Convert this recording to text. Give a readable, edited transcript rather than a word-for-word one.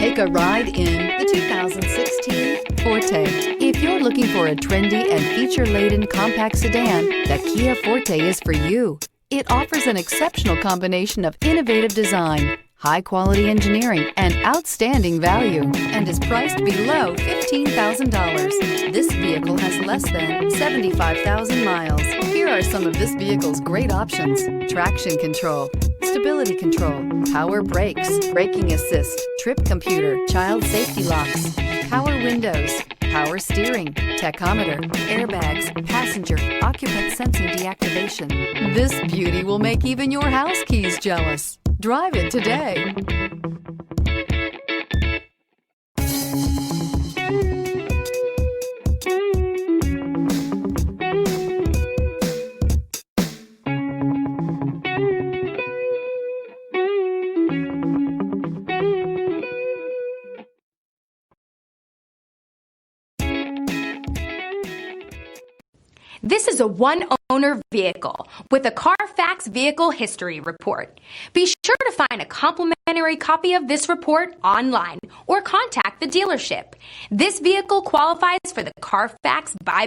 Take a ride in the 2016 Forte. If you're looking for a trendy and feature-laden compact sedan, the Kia Forte is for you. It offers an exceptional combination of innovative design, high-quality engineering, and outstanding value, and is priced below $15,000. This vehicle has less than 75,000 miles. Here are some of this vehicle's great options: traction control, stability control, power brakes, braking assist, trip computer, child safety locks, power windows, power steering, tachometer, airbags, passenger, occupant sensing deactivation. This beauty will make even your house keys jealous. Drive it today. This is a one-owner vehicle with a Carfax Vehicle History Report. Be sure to find a complimentary copy of this report online or contact the dealership. This vehicle qualifies for the Carfax buyback